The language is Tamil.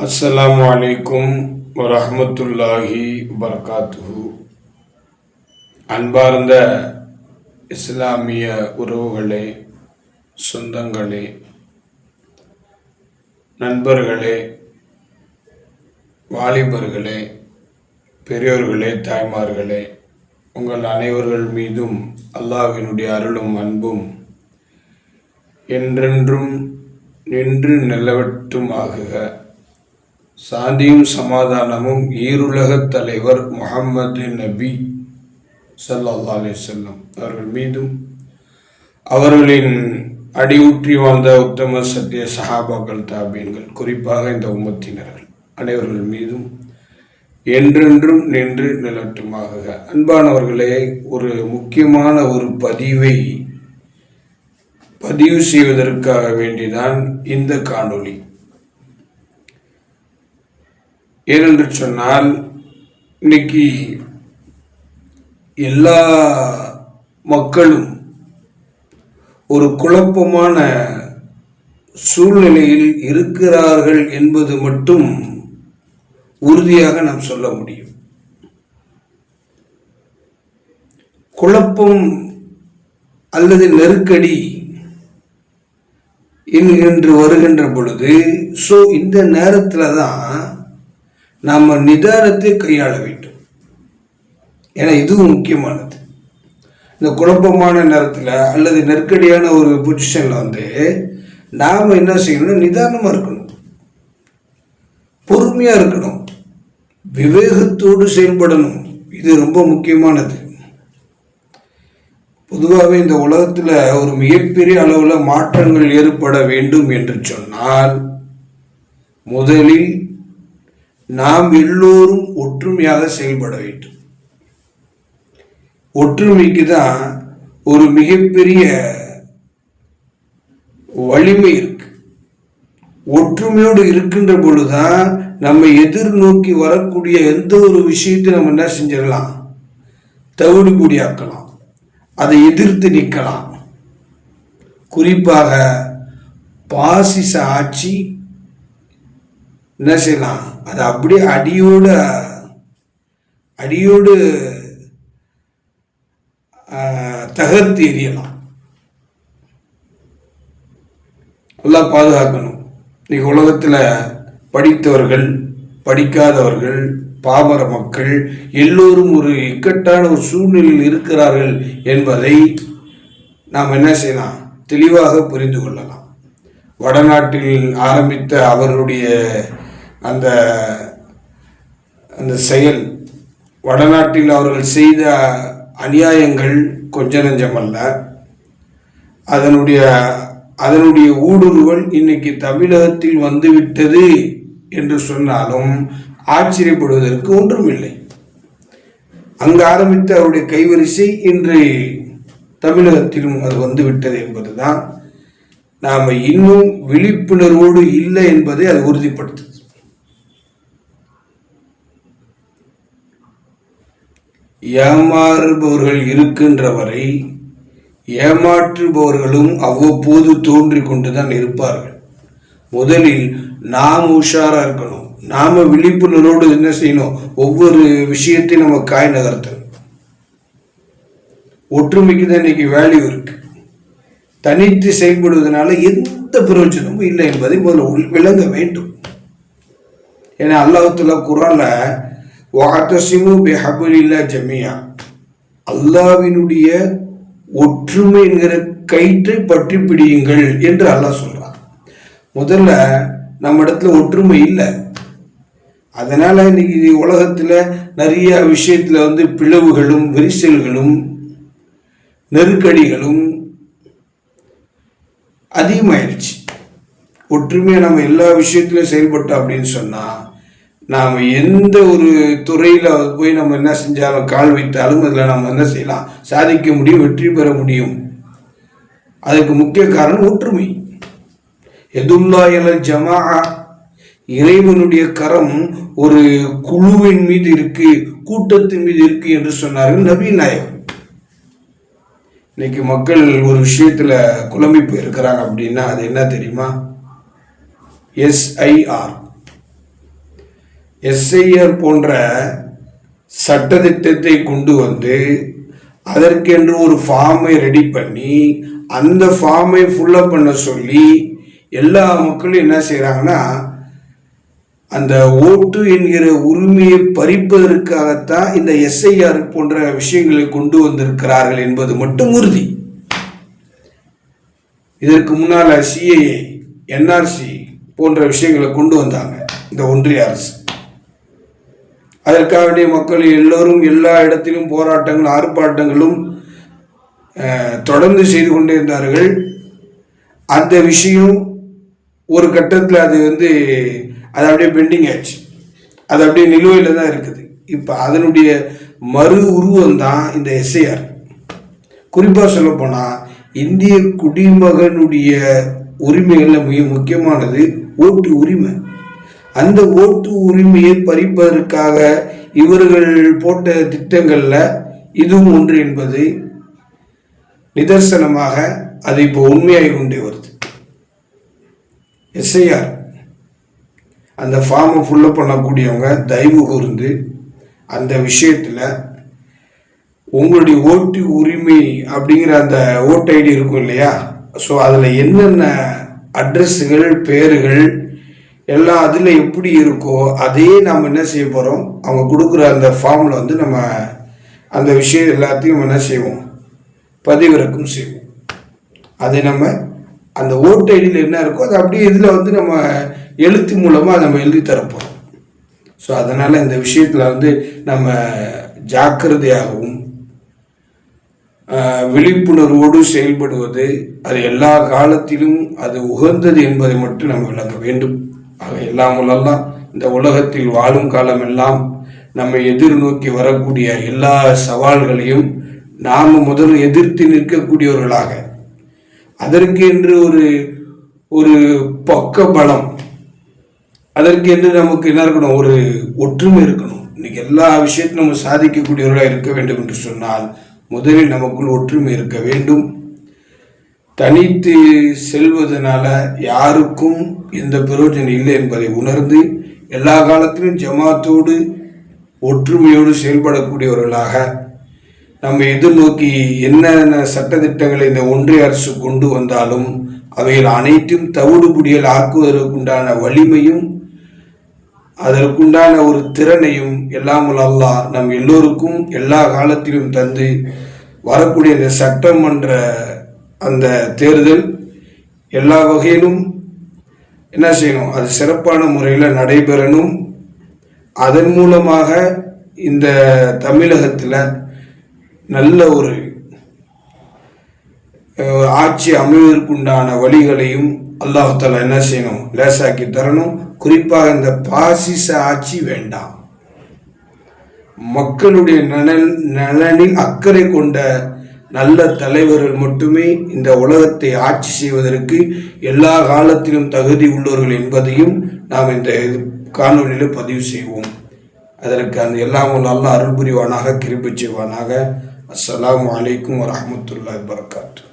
அஸ்ஸலாமு அலைக்கும் வரஹ்மத்துல்லாஹி வபரகாத்துஹு. அன்பார்ந்த இஸ்லாமிய உறவுகளே, சொந்தங்களே, நண்பர்களே, வாலிபர்களே, பெரியோர்களே, தாய்மார்களே, உங்கள் அனைவர்கள் மீதும் அல்லாஹ்வினுடைய அருளும் அன்பும் என்றென்றும் நின்று நிலவட்டும் ஆகுக. சாந்தியும் சமாதானமும் ஈருலகத் தலைவர் முஹம்மது நபி ஸல்லல்லாஹு அலைஹி வஸல்லம் அவர்கள் மீதும், அவர்களின் அடியுற்றி வாழ்ந்த உத்தம சத்திய சஹாபாக்கள், தாபீன்கள், குறிப்பாக இந்த உம்மத்தினர்கள் அனைவர்கள் மீதும் என்றென்றும் நின்று நிலட்டுமாக. அன்பானவர்களே, ஒரு முக்கியமான ஒரு பதிவு செய்வதற்காக வேண்டிதான் இந்த காணொளி. ஏனென்று சொன்னால், இன்னைக்கு எல்லா மக்களும் ஒரு குழப்பமான சூழ்நிலையில் இருக்கிறார்கள் என்பது மட்டும் உறுதியாக நாம் சொல்ல முடியும். குழப்பம் அல்லது நெருக்கடி என்று வருகின்ற பொழுது, இந்த நேரத்தில் தான் நாம் நிதானத்தை கையாள வேண்டும். ஏன்னா இதுவும் முக்கியமானது. இந்த குழப்பமான நேரத்தில் அல்லது நெருக்கடியான ஒரு பொசிஷனில் நாம் என்ன செய்யணும்? நிதானமாக இருக்கணும், பொறுமையாக இருக்கணும், விவேகத்தோடு செயல்படணும். இது ரொம்ப முக்கியமானது. பொதுவாகவே இந்த உலகத்தில் ஒரு மிகப்பெரிய அளவில் மாற்றங்கள் ஏற்பட வேண்டும் என்று சொன்னால், முதலில் நாம் எல்லோரும் ஒற்றுமையாக செயல்பட வேண்டும். ஒற்றுமைக்கு தான் ஒரு மிகப்பெரிய வலிமை இருக்கு. ஒற்றுமையோடு இருக்கின்ற பொழுதுதான் நம்ம எதிர்நோக்கி வரக்கூடிய எந்த ஒரு விஷயத்தை நம்ம என்ன செஞ்சிடலாம்? தவிடுபொடியாக்கலாம், அதை எதிர்த்து நிற்கலாம். குறிப்பாக பாசிச ஆட்சி என்ன செய்யலாம்? அதை அப்படியே அடியோடு தகர்த்து எறியலாம். நல்லா பாதுகாக்கணும். இன்னைக்கு உலகத்தில் படித்தவர்கள், படிக்காதவர்கள், பாமர மக்கள் எல்லோரும் ஒரு இக்கட்டான ஒரு சூழ்நிலையில் இருக்கிறார்கள் என்பதை நாம் என்ன செய்யலாம்? தெளிவாக புரிந்து கொள்ளலாம். வடநாட்டில் ஆரம்பித்த அவருடைய அந்த செயல், வடநாட்டில் அவர்கள் செய்த அநியாயங்கள் கொஞ்ச நஞ்சமல்ல. அதனுடைய ஊடுருவல் இன்னைக்கு தமிழகத்தில் வந்துவிட்டது என்று சொன்னாலும் ஆச்சரியப்படுவதற்கு ஒன்றுமில்லை. அங்கு ஆரம்பித்த அவருடைய கைவரிசை இன்று தமிழகத்திலும் அது வந்துவிட்டது என்பதுதான் நாம் இன்னும் விழிப்புணர்வோடு இல்லை என்பதை அது உறுதிப்படுத்துது. ஏமாறுபவர்கள் இருக்கின்ற வரை ஏமாற்றுபவர்களும் அவ்வப்போது தோன்றிக் கொண்டுதான் இருப்பார்கள். முதலில் நாம் உஷாரா இருக்கணும். நாம விழிப்புணர்வோடு என்ன செய்யணும்? ஒவ்வொரு விஷயத்தையும் நம்ம காய் நகர்த்தணும். ஒற்றுமைக்கு தான் இன்னைக்கு வேல்யூ இருக்கு. தனித்து செயல்படுவதனால எந்த பிரயோஜனமும் இல்லை என்பதை முதல்ல விளங்க வேண்டும். ஏன்னா அல்லாஹ்வுத்தஆலா குர்ஆன்ல வஅதஸிமு பிஹப்லில்லாஹி ஜமீஆ, அல்லாஹ்வினுடைய ஒற்றுமை என்கிற கயிற்றை பற்றி பிடியுங்கள் என்று அல்லாஹ் சொல்றான். முதல்ல நம்ம இடத்துல ஒற்றுமை இல்லை. அதனால இன்னைக்கு உலகத்துல நிறைய விஷயத்துல பிளவுகளும் விரிசல்களும் நெருக்கடிகளும் அதிகமாயிடுச்சு. ஒற்றுமையா நம்ம எல்லா விஷயத்திலும் செயல்பட்டோம் அப்படின்னு சொன்னா, நாம் எந்த ஒரு துறையில் போய் நம்ம என்ன செஞ்சாலும், கால் வைத்தாலும் அதில் நம்ம என்ன செய்யலாம்? சாதிக்க முடியும், வெற்றி பெற முடியும். அதுக்கு முக்கிய காரணம் ஒற்றுமை. யதுல்லாஹி அலல் ஜமாஅ, இறைவனுடைய கரம் ஒரு குழுவின் மீது இருக்கு, கூட்டத்தின் மீது இருக்கு என்று சொன்னார்கள் நபி நாயகம். இன்னைக்கு மக்கள் ஒரு விஷயத்துல குழம்பி போயிருக்கிறாங்க அப்படின்னா அது என்ன தெரியுமா? SIR, எஸ்ஐஆர் போன்ற சட்டத்திட்டத்தை கொண்டு வந்து அதற்கென்று ஒரு ஃபார்மை ரெடி பண்ணி அந்த ஃபார்மை ஃபுல்லப் பண்ண சொல்லி எல்லா மக்களும் என்ன செய்கிறாங்கன்னா அந்த ஓட்டு என்கிற உரிமையை பறிப்பதற்காகத்தான் இந்த எஸ்ஐஆர் போன்ற விஷயங்களை கொண்டு வந்திருக்கிறார்கள் என்பது மட்டும் உறுதி. இதற்கு முன்னால் சிஏஏ, என்ஆர்சி போன்ற விஷயங்களை கொண்டு வந்தாங்க இந்த ஒன்றிய அரசு. அதற்காக வேண்டிய மக்கள் எல்லோரும் எல்லா இடத்திலும் போராட்டங்களும் ஆர்ப்பாட்டங்களும் தொடர்ந்து செய்து கொண்டே இருந்தார்கள். அந்த விஷயம் ஒரு கட்டத்தில் அது அப்படியே பெண்டிங் ஆச்சு, அது அப்படியே நிலுவையில் தான் இருக்குது. இப்போ அதனுடைய மறு உருவம் தான் இந்த எஸ்ஐஆர். குறிப்பாக சொல்லப்போனால் இந்திய குடிமகனுடைய உரிமைகளில் மிக முக்கியமானது ஓட்டு உரிமை. அந்த ஓட்டு உரிமையை பறிப்பதற்காக இவர்கள் போட்ட திட்டங்களில் இதுவும் ஒன்று என்பது நிதர்சனமாக அது இப்போ உண்மையாகி கொண்டே வருது. எஸ்ஐஆர் அந்த ஃபார்மை ஃபுல்லப் பண்ணக்கூடியவங்க தயவு கூர்ந்து அந்த விஷயத்தில் உங்களுடைய ஓட்டு உரிமை அப்படிங்கிற அந்த ஓட்டு ஐடி இருக்கும் இல்லையா, ஸோ அதில் என்னென்ன அட்ரஸுகள், பேர்கள் எல்லாம் அதில் எப்படி இருக்கோ அதே நாம் என்ன செய்ய போகிறோம், அவங்க கொடுக்குற அந்த ஃபார்மில் நம்ம அந்த விஷயம் எல்லாத்தையும் என்ன செய்வோம், பதிவிறக்கம் செய்வோம். அதை நம்ம அந்த ஓட்டு ஐடியில் என்ன இருக்கோ அது அப்படியே இதில் நம்ம எழுத்து மூலமாக நம்ம எழுதி தரப்போகிறோம். ஸோ அதனால் இந்த விஷயத்தில் நம்ம ஜாக்கிரதையாகவும் விழிப்புணர்வோடு செயல்படுவது அது எல்லா காலத்திலும் அது உகந்தது என்பதை மட்டும் நம்ம விளங்க வேண்டும். ஆக எல்லாமுள்ளெல்லாம் இந்த உலகத்தில் வாழும் காலமெல்லாம் நம்மை எதிர்நோக்கி வரக்கூடிய எல்லா சவால்களையும் நாம் முதல் எதிர்த்து நிற்கக்கூடியவர்களாக, அதற்கு என்று ஒரு பக்க பலம், அதற்கு என்று நமக்கு என்ன இருக்கணும், ஒரு ஒற்றுமை இருக்கணும். இன்னைக்கு எல்லா விஷயத்தையும் நம்ம சாதிக்கக்கூடியவர்களாக இருக்க வேண்டும் என்று சொன்னால் முதலில் நமக்குள் ஒற்றுமை இருக்க வேண்டும். தனித்து செல்வதனால யாருக்கும் எந்த பிரயோஜனம் இல்லை என்பதை உணர்ந்து எல்லா காலத்திலும் ஜமாத்தோடு ஒற்றுமையோடு செயல்படக்கூடியவர்களாக நம்ம எதிர்நோக்கி என்னென்ன சட்டத்திட்டங்களை இந்த ஒன்றிய அரசு கொண்டு வந்தாலும் அவைகள் அனைத்தும் தவிடுபுடியல் ஆக்குவதற்குண்டான வலிமையும் அதற்குண்டான ஒரு திறனையும் எல்லாம் அல்லாஹ் நம் எல்லோருக்கும் எல்லா காலத்திலும் தந்து வரக்கூடிய இந்த சட்டமன்ற அந்த தேர்தல் எல்லா வகையிலும் என்ன செய்யணும், அது சிறப்பான முறையில் நடைபெறணும். அதன் மூலமாக இந்த தமிழகத்தில் நல்ல ஒரு ஆட்சி அமைவதற்குண்டான வழிகளையும் அல்லாஹ் தஆலா என்ன செய்யணும், லேசாக்கி தரணும். குறிப்பாக இந்த பாசிச ஆட்சி வேண்டாம். மக்களுடைய நலனில் அக்கறை கொண்ட நல்ல தலைவர்கள் மட்டுமே இந்த உலகத்தை ஆட்சி செய்வதற்கு எல்லா காலத்திலும் தகுதி உள்ளவர்கள் என்பதையும் நாம் இந்த காணொலியில் பதிவு செய்வோம். அதற்கு அந்த எல்லாம் அல்லாஹ் அருள் புரிவானாக, கிருபை செய்வானாக. அஸ்ஸலாமு அலைக்கும் வரஹ்மத்துல்லாஹி வபரகாத்துஹு.